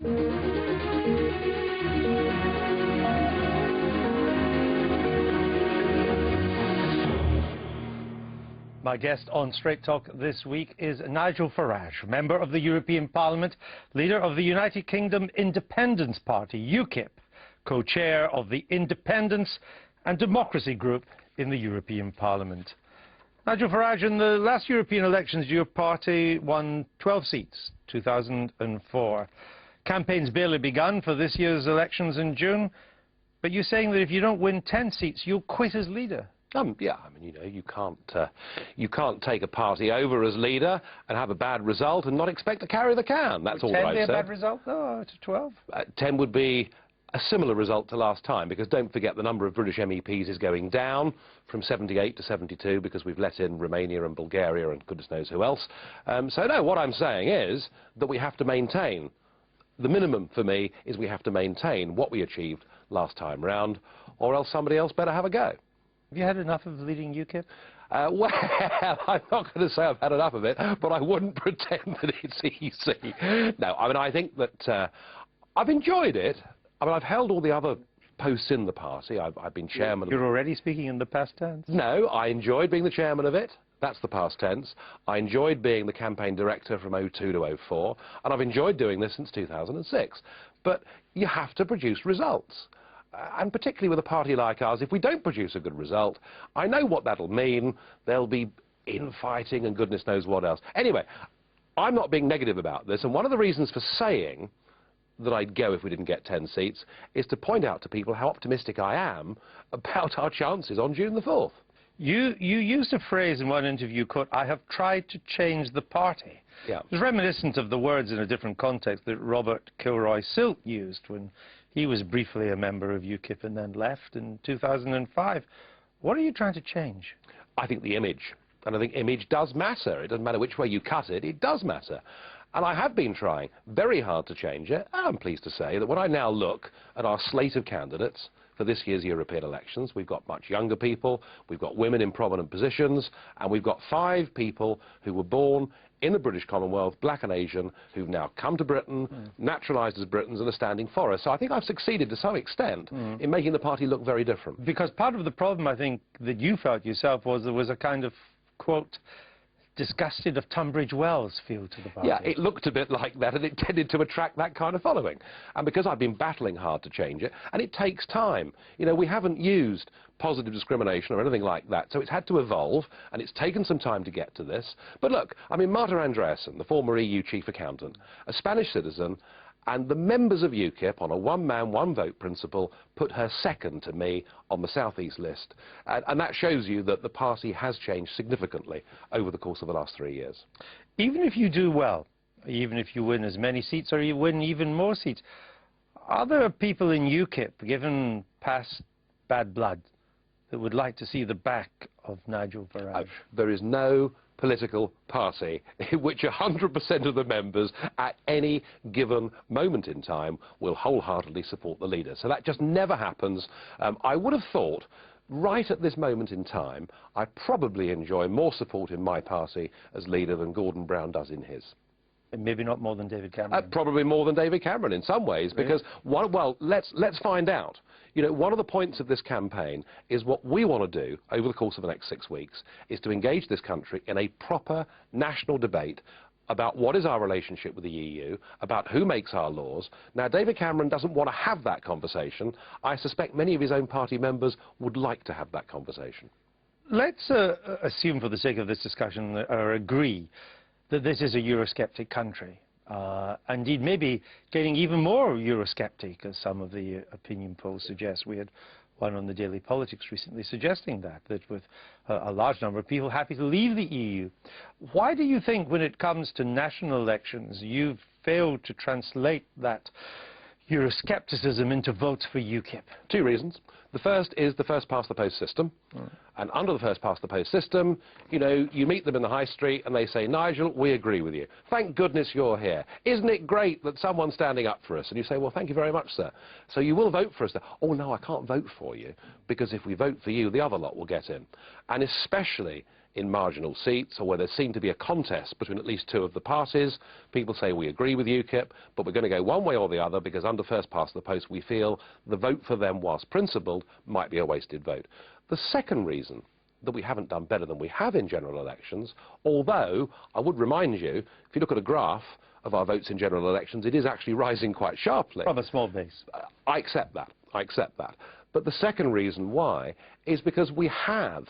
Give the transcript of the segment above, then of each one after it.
My guest on Straight Talk this week is Nigel Farage, member of the European Parliament, leader of the United Kingdom Independence Party, UKIP, co-chair of the Independence and Democracy Group in the European Parliament. Nigel Farage, in the last European elections, your party won 12 seats, 2004. Campaign's barely begun for this year's elections in June, but you're saying that if you don't win 10 seats, you'll quit as leader. Yeah, I mean, you know, you can't take a party over as leader and have a bad result and not expect to carry the can. That's all I said. 10 be a bad result, though, to 12? 10 would be a similar result to last time, because don't forget the number of British MEPs is going down from 78 to 72 because we've let in Romania and Bulgaria and goodness knows who else. So, no, what I'm saying is that we have to maintain. The minimum for me is we have to maintain what we achieved last time round, or else somebody else better have a go. Have you had enough of leading UKIP? Well, I'm not going to say I've had enough of it, but I wouldn't pretend that it's easy. No, I mean, I think that I've enjoyed it. I mean, I've held all the other posts in the party. I've been chairman. You're already speaking in the past tense? No, I enjoyed being the chairman of it. That's the past tense. I enjoyed being the campaign director from 02 to 04, and I've enjoyed doing this since 2006. But you have to produce results. And particularly with a party like ours, if we don't produce a good result, I know what that'll mean. There'll be infighting and goodness knows what else. Anyway, I'm not being negative about this, and one of the reasons for saying that I'd go if we didn't get 10 seats is to point out to people how optimistic I am about our chances on June the 4th. You used a phrase in one interview, quote, "I have tried to change the party." Yeah. It was reminiscent of the words in a different context that Robert Kilroy-Silk used when he was briefly a member of UKIP and then left in 2005. What are you trying to change? I think the image. And I think image does matter. It doesn't matter which way you cut it, it does matter. And I have been trying very hard to change it. And I'm pleased to say that when I now look at our slate of candidates for this year's European elections, we've got much younger people, we've got women in prominent positions, and we've got 5 people who were born in the British Commonwealth, black and Asian, who've now come to Britain, naturalised as Britons and are standing for us. So I think I've succeeded to some extent in making the party look very different. Because part of the problem, I think, that you felt yourself was there was a kind of, quote, disgusted of Tunbridge Wells feel to the party. Yeah, it looked a bit like that, and it tended to attract that kind of following. And because I've been battling hard to change it, and it takes time. You know, we haven't used positive discrimination or anything like that, so it's had to evolve, and it's taken some time to get to this. But look, I mean, Marta Andreasen, the former EU chief accountant, a Spanish citizen, and the members of UKIP, on a one-man, one-vote principle, put her second to me on the South East list. And that shows you that the party has changed significantly over the course of the last 3 years. Even if you do well, even if you win as many seats or you win even more seats, are there people in UKIP, given past bad blood, that would like to see the back of Nigel Farage? There is no political party in which 100% of the members at any given moment in time will wholeheartedly support the leader. So that just never happens. I would have thought, right at this moment in time, I probably enjoy more support in my party as leader than Gordon Brown does in his. And maybe not more than David Cameron? Probably more than David Cameron in some ways, really? Because, well, let's find out. You know, one of the points of this campaign is what we want to do over the course of the next 6 weeks is to engage this country in a proper national debate about what is our relationship with the EU, about who makes our laws. Now, David Cameron doesn't want to have that conversation. I suspect many of his own party members would like to have that conversation. Let's assume, for the sake of this discussion, or agree that this is a Eurosceptic country. Indeed, maybe getting even more Eurosceptic, as some of the opinion polls suggest. We had one on the Daily Politics recently suggesting that with a large number of people happy to leave the EU. Why do you think, when it comes to national elections, you've failed to translate that Euroscepticism into votes for UKIP? 2 reasons. The first is the first-past-the-post system. And under the first-past-the-post system, you know, you meet them in the high street and they say, Nigel, we agree with you. Thank goodness you're here. Isn't it great that someone's standing up for us? And you say, well, thank you very much, sir. So you will vote for us. Oh, no, I can't vote for you, because if we vote for you, the other lot will get in. And especially in marginal seats, or where there seemed to be a contest between at least two of the parties. People say we agree with UKIP, but we're going to go one way or the other because under first past the post we feel the vote for them, whilst principled, might be a wasted vote. The second reason that we haven't done better than we have in general elections, although I would remind you, if you look at a graph of our votes in general elections, it is actually rising quite sharply. From a small base. I accept that. I accept that. But the second reason why is because we have,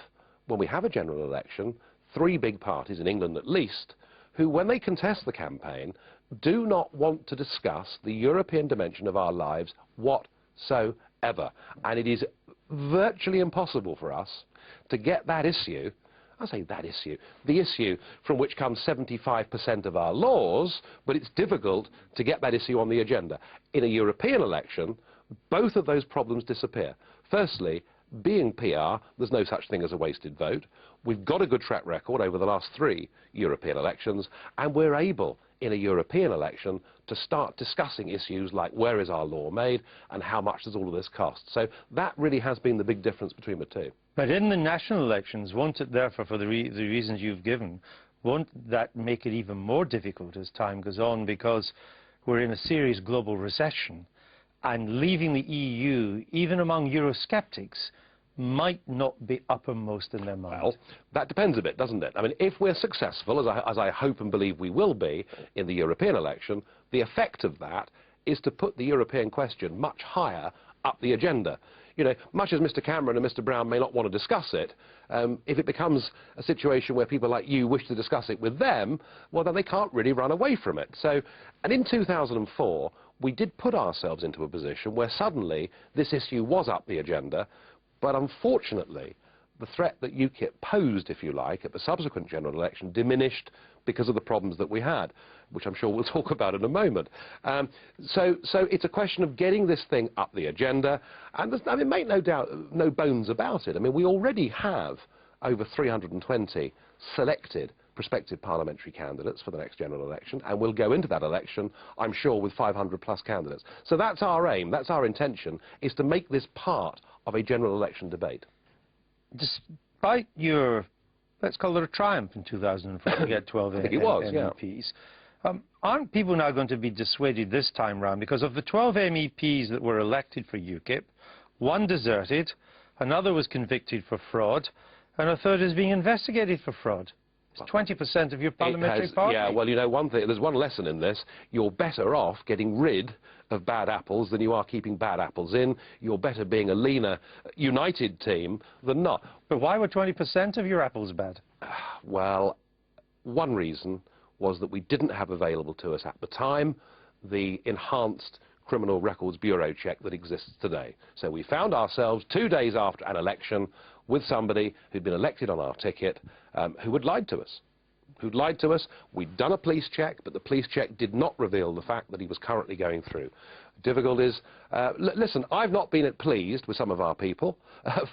when we have a general election, three big parties, in England at least, who, when they contest the campaign, do not want to discuss the European dimension of our lives whatsoever. And it is virtually impossible for us to get that issue, I say that issue, the issue from which comes 75% of our laws, but it's difficult to get that issue on the agenda. In a European election, both of those problems disappear. Firstly, being PR, there's no such thing as a wasted vote. We've got a good track record over the last 3 European elections, and we're able, in a European election, to start discussing issues like where is our law made and how much does all of this cost. So that really has been the big difference between the two. But in the national elections, won't it therefore, for the reasons you've given, won't that make it even more difficult as time goes on, because we're in a serious global recession, and leaving the EU, even among Eurosceptics, might not be uppermost in their mind? Well, that depends a bit, doesn't it? I mean, if we're successful, as I hope and believe we will be in the European election, the effect of that is to put the European question much higher up the agenda. You know, much as Mr. Cameron and Mr. Brown may not want to discuss it, if it becomes a situation where people like you wish to discuss it with them, well, then they can't really run away from it. So, and in 2004, we did put ourselves into a position where suddenly this issue was up the agenda, but unfortunately, the threat that UKIP posed, if you like, at the subsequent general election diminished because of the problems that we had, which I'm sure we'll talk about in a moment. So it's a question of getting this thing up the agenda, and I mean, make no doubt, no bones about it. I mean, we already have over 320 selected prospective parliamentary candidates for the next general election, and we'll go into that election, I'm sure, with 500 plus candidates. So that's our aim, that's our intention, is to make this part of a general election debate. Despite your, let's call it a triumph in 2004, to get 12 MEPs, aren't people now going to be dissuaded this time round? Because of the 12 MEPs that were elected for UKIP, one deserted, another was convicted for fraud, and a third is being investigated for fraud. It's 20% of your parliamentary party. Yeah, well, you know, one thing, there's one lesson in this. You're better off getting rid of bad apples than you are keeping bad apples in. You're better being a leaner, united team than not. But why were 20% of your apples bad? Well, one reason was that we didn't have available to us at the time the enhanced Criminal Records Bureau check that exists today. So we found ourselves 2 days after an election with somebody who'd been elected on our ticket who had lied to us. We'd done a police check, but the police check did not reveal the fact that he was currently going through difficulties. Listen, I've not been pleased with some of our people,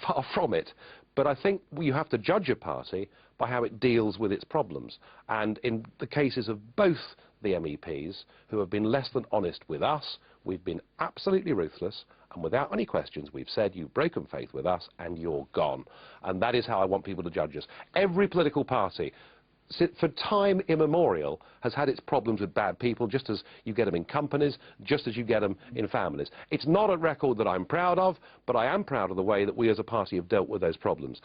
far from it, but I think you have to judge a party by how it deals with its problems. And in the cases of both the MEPs who have been less than honest with us, we've been absolutely ruthless, and without any questions we've said you've broken faith with us and you're gone. And that is how I want people to judge us. Every political party, for time immemorial, has had its problems with bad people, just as you get them in companies, just as you get them in families. It's not a record that I'm proud of, but I am proud of the way that we as a party have dealt with those problems.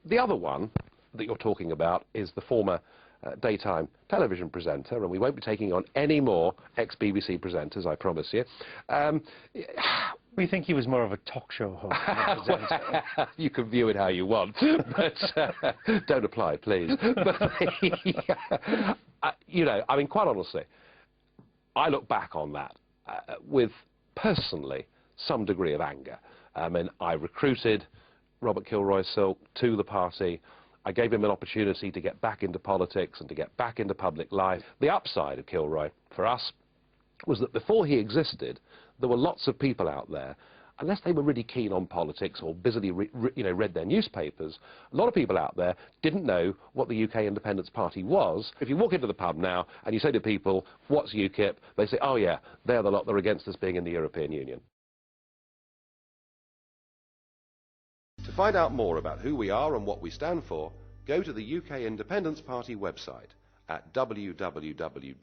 The other one that you're talking about is the former daytime television presenter, and we won't be taking on any more ex-BBC presenters, I promise you. We think he was more of a talk show host than a presenter. You can view it how you want, but don't apply, please. But, you know, I mean, quite honestly, I look back on that with, personally, some degree of anger. I mean, I recruited Robert Kilroy-Silk to the party. I gave him an opportunity to get back into politics and to get back into public life. The upside of Kilroy, for us, was that before he existed, there were lots of people out there, unless they were really keen on politics or busily read their newspapers, a lot of people out there didn't know what the UK Independence Party was. If you walk into the pub now and you say to people, what's UKIP? They say, oh yeah, they're the lot that are against us being in the European Union. To find out more about who we are and what we stand for, go to the UK Independence Party website at www.ukip.org.